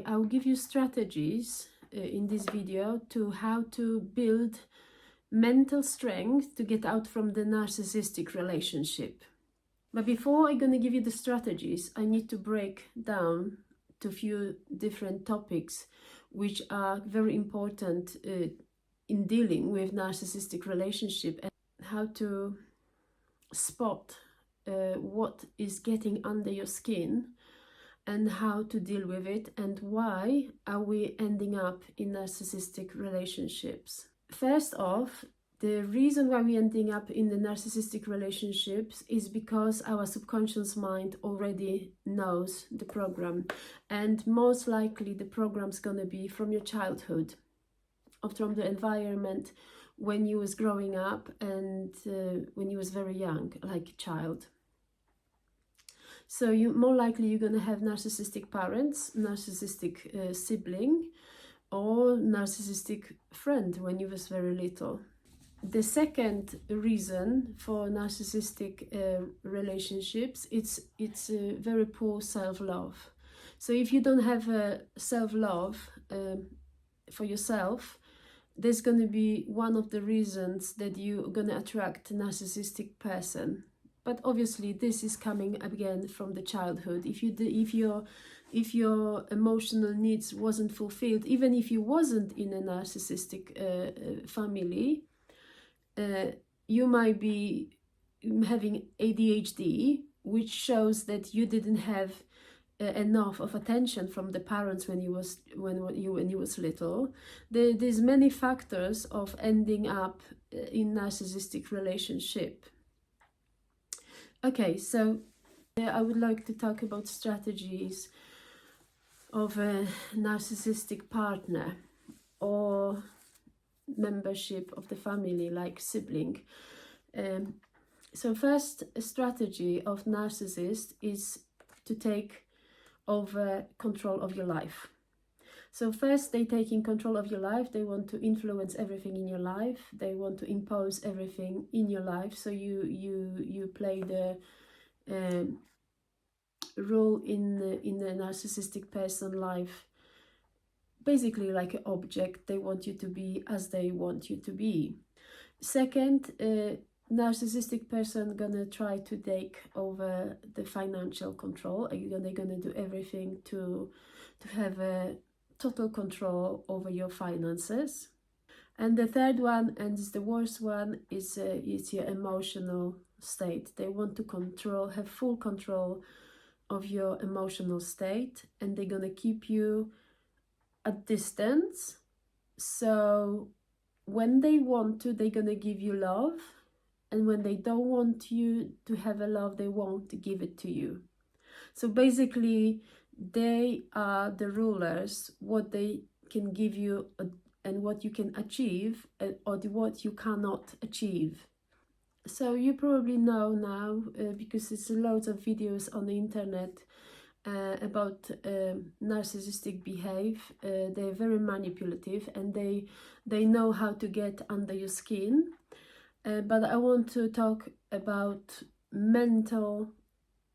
I will give you strategies in this video to how to build mental strength to get out from the narcissistic relationship. But before I'm going to give you the strategies, I need to break down to a few different topics which are very important in dealing with narcissistic relationship, and how to spot what is getting under your skin and how to deal with it, and why are we ending up in narcissistic relationships. First off, the reason why we're ending up in the narcissistic relationships is because our subconscious mind already knows the program, and most likely the program's gonna be from your childhood or from the environment when you was growing up and when you was very young, like a child. So more likely you're going to have narcissistic parents, narcissistic sibling, or narcissistic friend when you was very little. The second reason for narcissistic relationships, it's very poor self-love. So if you don't have self-love for yourself, there's going to be one of the reasons that you're going to attract a narcissistic person. But obviously this is coming again from the childhood. If your emotional needs wasn't fulfilled, even if you wasn't in a narcissistic family, you might be having ADHD, which shows that you didn't have enough of attention from the parents when you was little. There's many factors of ending up in narcissistic relationship. Okay, so I would like to talk about strategies of a narcissistic partner or membership of the family, like sibling. So first strategy of narcissist is to take over control of your life. So first they taking control of your life. They want to influence everything in your life. They want to impose everything in your life. So you play the role in the narcissistic person life, basically like an object. They want you to be as they want you to be. Second, narcissistic person gonna try to take over the financial control. They're gonna do everything to have a total control over your finances. And the third one, and is the worst one, is your emotional state. They want to have full control of your emotional state, and they're gonna keep you at distance. So when they want to, they're gonna give you love, and when they don't want you to have a love, they won't give it to you. So basically they are the rulers, what they can give you and what you can achieve, or what you cannot achieve. So you probably know now, because there's loads of videos on the internet about narcissistic behave. They're very manipulative, and they know how to get under your skin. But I want to talk about mental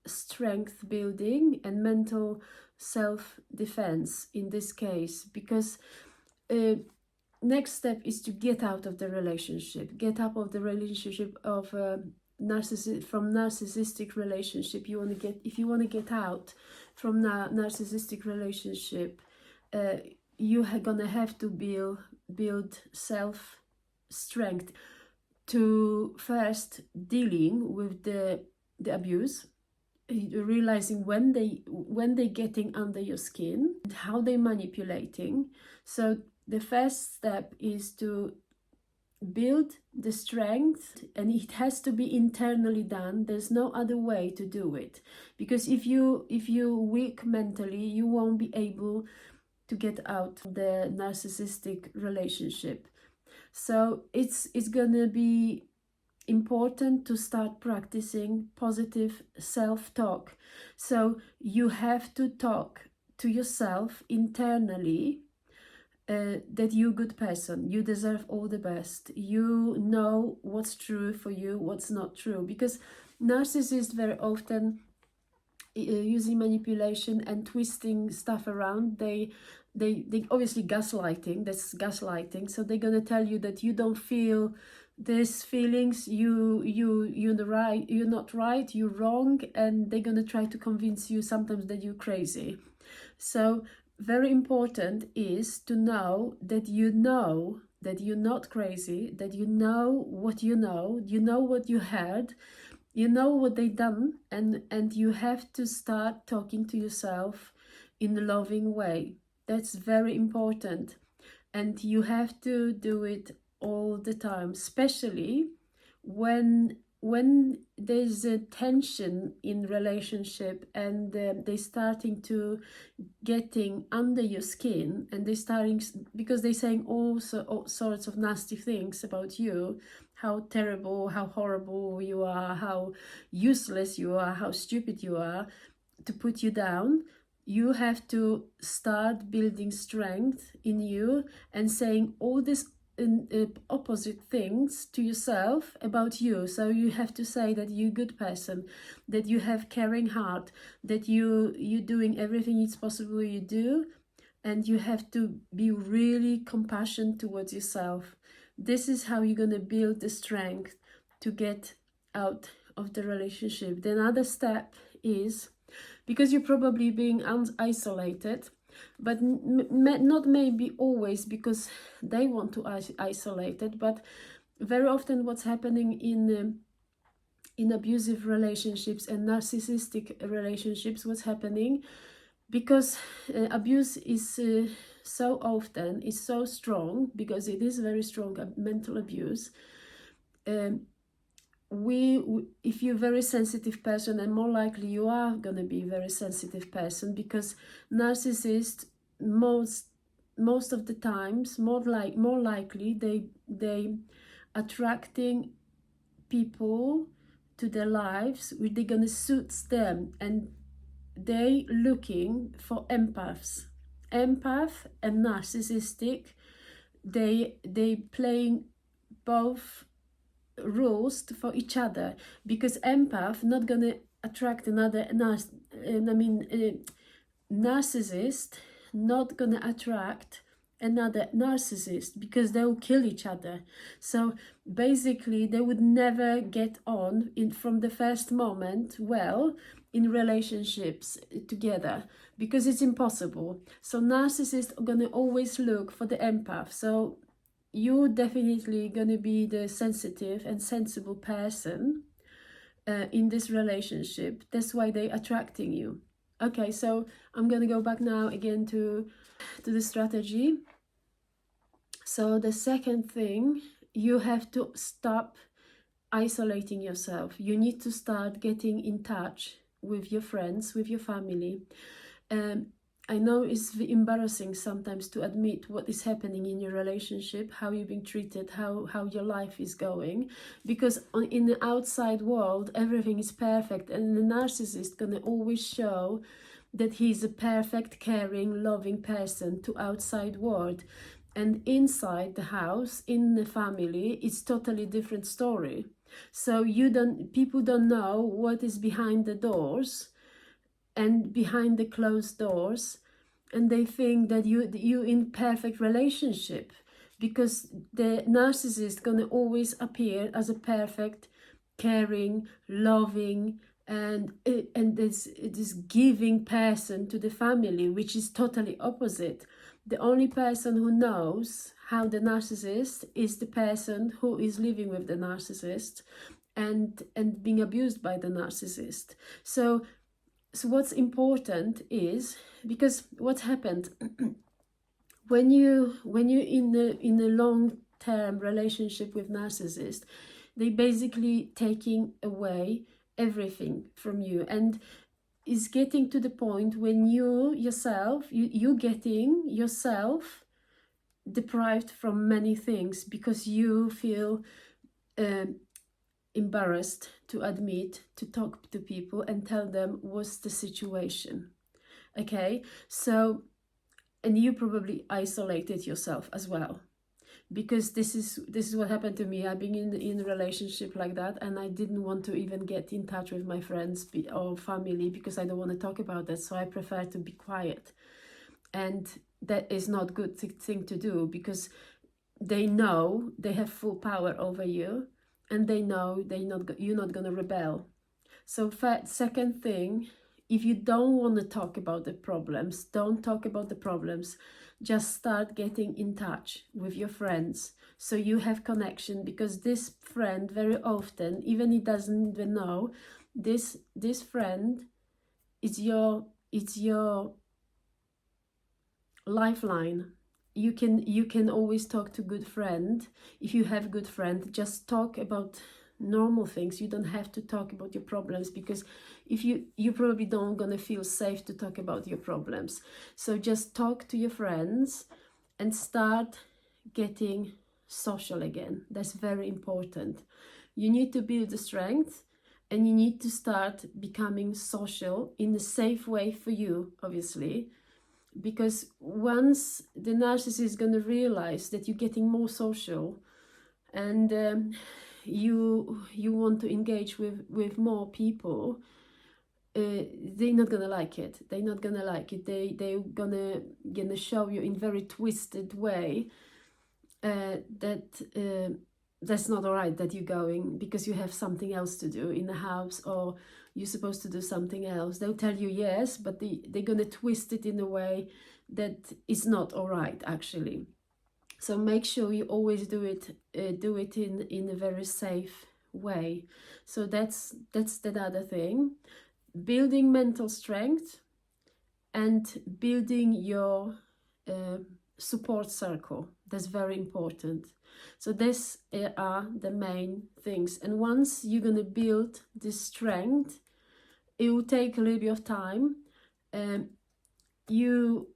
strength building and mental self-defense in this case, because next step is to get out of the relationship, of narcissistic relationship. If you want to get out from narcissistic relationship, you are gonna have to build self strength to first dealing with the abuse, realizing when they getting under your skin, how they manipulating. So the first step is to build the strength, and it has to be internally done. There's no other way to do it, because if you're weak mentally, you won't be able to get out of the narcissistic relationship. So it's gonna be important to start practicing positive self-talk. So you have to talk to yourself internally that you're a good person, you deserve all the best, you know what's true for you, what's not true. Because narcissists very often using manipulation and twisting stuff around. They obviously gaslighting, that's gaslighting. So they're gonna tell you that you don't feel these feelings, you're right, you're not right, you're wrong, and they're gonna try to convince you sometimes that you're crazy. So very important is to know that you're not crazy, that you know what you know what you heard, you know what they done, and you have to start talking to yourself in a loving way. That's very important, and you have to do it all the time, especially when there's a tension in relationship, and they're starting to getting under your skin, and they're starting, because they're saying all sorts of nasty things about you, how terrible, how horrible you are, how useless you are, how stupid you are, to put you down. You have to start building strength in you and saying all these opposite things to yourself about you. So you have to say that you're a good person, that you have caring heart, that you're doing everything it's possible you do, and you have to be really compassionate towards yourself. This is how you're going to build the strength to get out of the relationship. The another step is, because you're probably being isolated, but not maybe always because they want to isolate it, but very often what's happening in abusive relationships and narcissistic relationships, what's happening, because abuse is so often, is so strong, because it is very strong mental abuse. If you're a very sensitive person, and more likely you are going to be a very sensitive person, because narcissists most of the times, more likely they attracting people to their lives which they're going to suit them, and they looking for empath and narcissistic. They playing both roles for each other, because empath not gonna attract another narcissist not gonna attract another narcissist, because they'll kill each other. So basically they would never get on from the first moment well in relationships together, because it's impossible. So narcissists are gonna always look for the empath. So you're definitely going to be the sensitive and sensible person in this relationship. That's why they're attracting you. Okay, so I'm going to go back now again to the strategy. So the second thing, you have to stop isolating yourself. You need to start getting in touch with your friends, with your family. I know it's embarrassing sometimes to admit what is happening in your relationship, how you're being treated, how your life is going, because in the outside world everything is perfect, and the narcissist gonna always show that he's a perfect, caring, loving person to outside world, and inside the house, in the family, it's totally different story. So people don't know what is behind the doors and behind the closed doors, and they think that you in perfect relationship, because the narcissist gonna always appear as a perfect, caring, loving, and this giving person to the family, which is totally opposite. The only person who knows how the narcissist is the person who is living with the narcissist and being abused by the narcissist. So what's important is, because what happened when you in a long-term relationship with narcissist, they basically taking away everything from you, and is getting to the point when you getting yourself deprived from many things, because you feel embarrassed to admit, to talk to people and tell them what's the situation. Okay, so, and you probably isolated yourself as well, because this is what happened to me. I've been in a relationship like that, and I didn't want to even get in touch with my friends or family because I don't want to talk about that. So I prefer to be quiet, and that is not good thing to do, because they know they have full power over you, and they know you're not gonna rebel. So second thing, if you don't want to talk about the problems, don't talk about the problems. Just start getting in touch with your friends, so you have connection, because this friend very often, even he doesn't even know, this friend is your lifeline. You can always talk to good friend. If you have good friend, just talk about normal things. You don't have to talk about your problems, because if you probably don't gonna feel safe to talk about your problems. So just talk to your friends and start getting social again. That's very important. You need to build the strength, and you need to start becoming social in a safe way for you, obviously, because once the narcissist is going to realize that you're getting more social, and you want to engage with more people, they're not gonna like it. They're not gonna like it. They're gonna show you in very twisted way that that's not all right, that you're going because you have something else to do in the house, or you're supposed to do something else. They'll tell you yes, but they're gonna twist it in a way that is not all right, actually. So make sure you always do it in a very safe way. So that's the other thing. Building mental strength and building your support circle. That's very important. So these are the main things. And once you're going to build this strength, it will take a little bit of time. You're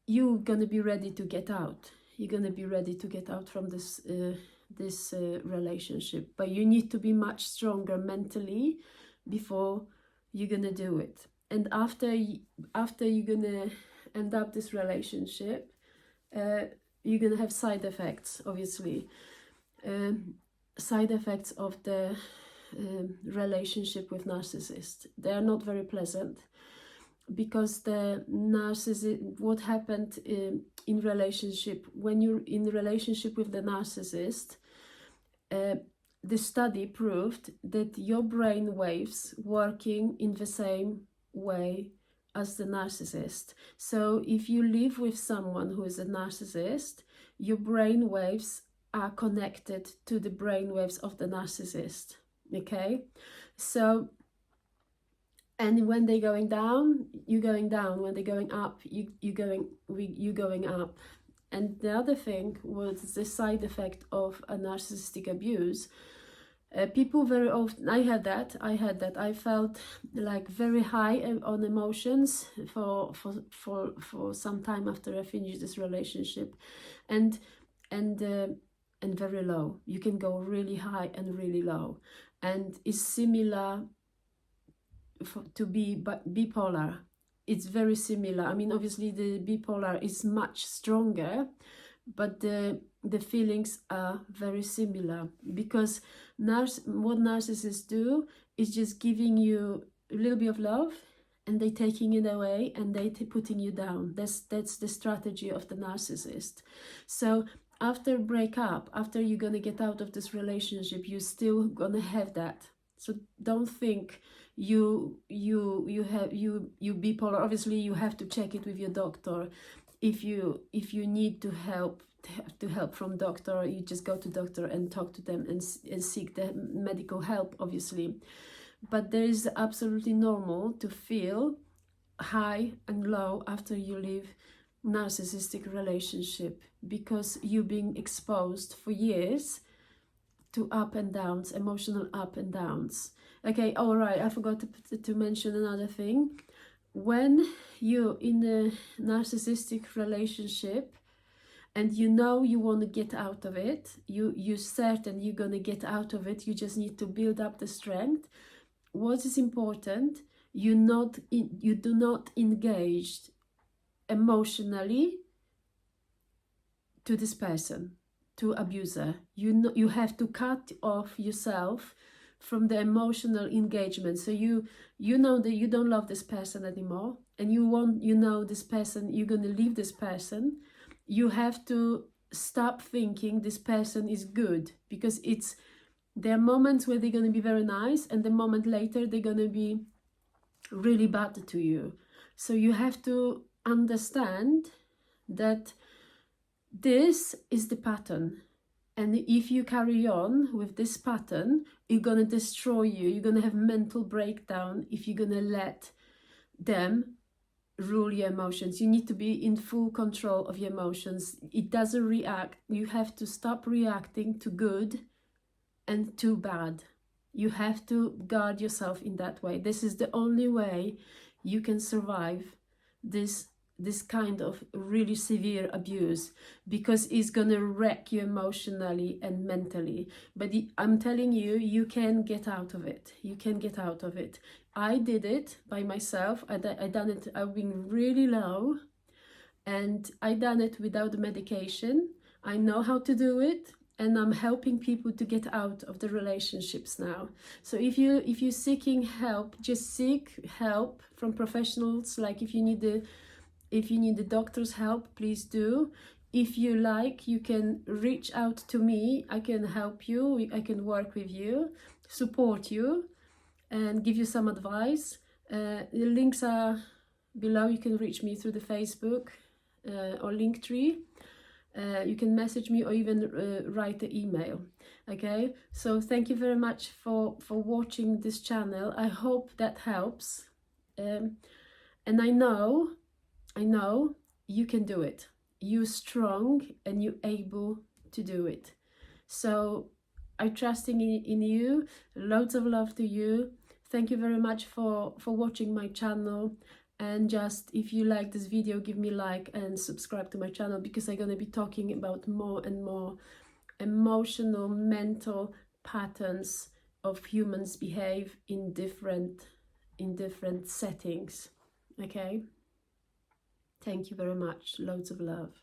going to be ready to get out. You're going to be ready to get out from this relationship. But you need to be much stronger mentally before you're going to do it. And after you're going to end up this relationship, you're going to have side effects, obviously. Side effects of the relationship with narcissists. They are not very pleasant, because the narcissist, what happened in relationship, when you're in a relationship with the narcissist, the study proved that your brain waves working in the same way as the narcissist. So if you live with someone who is a narcissist, your brain waves are connected to the brain waves of the narcissist. Okay, so, and when they're going down, you're going down. When they're going up, you're going up. And the other thing was the side effect of a narcissistic abuse. People very often, I had that. I felt like very high on emotions for some time after I finished this relationship, and very low. You can go really high and really low, and it's similar to be bipolar. It's very similar. I mean, obviously the bipolar is much stronger, but the feelings are very similar, because what narcissists do is just giving you a little bit of love, and they taking it away, and they putting you down. That's the strategy of the narcissist. So after breakup, after you're gonna get out of this relationship, you're still gonna have that. So don't think you bipolar. Obviously you have to check it with your doctor. If you need to help from doctor, you just go to doctor and talk to them and seek the medical help, obviously. But there is absolutely normal to feel high and low after you leave narcissistic relationship, because you've been exposed for years to up and downs, emotional up and downs. Okay, all right, I forgot to mention another thing. When you're in a narcissistic relationship and you know you want to get out of it, you're certain you're going to get out of it, you just need to build up the strength. What is important, you do not engage emotionally to this person. to abuser. You have to cut off yourself from the emotional engagement. So you know that you don't love this person anymore, and you know this person, you're going to leave this person. You have to stop thinking this person is good, because there are moments where they're going to be very nice, and the moment later they're going to be really bad to you. So you have to understand that this is the pattern. And if you carry on with this pattern, you're going to destroy you. You're going to have mental breakdown if you're going to let them rule your emotions. You need to be in full control of your emotions. It doesn't react. You have to stop reacting to good and to bad. You have to guard yourself in that way. This is the only way you can survive this kind of really severe abuse, because it's gonna wreck you emotionally and mentally. But I'm telling you, you can get out of it. You can get out of it. I did it by myself. I done it. I've been really low, and I done it without the medication. I know how to do it, and I'm helping people to get out of the relationships now. So if you're seeking help, just seek help from professionals. Like if you need the doctor's help, please do. If you like, you can reach out to me. I can help you. I can work with you, support you, and give you some advice. The links are below. You can reach me through the Facebook or Linktree. You can message me or even write the email. Okay, so thank you very much for watching this channel. I hope that helps, and I know you can do it. You're strong and you're able to do it. So I'm trusting in you. Loads of love to you. Thank you very much for watching my channel. And just, if you like this video, give me a like and subscribe to my channel, because I'm going to be talking about more and more emotional, mental patterns of humans behave in different settings. Okay? Thank you very much. Loads of love.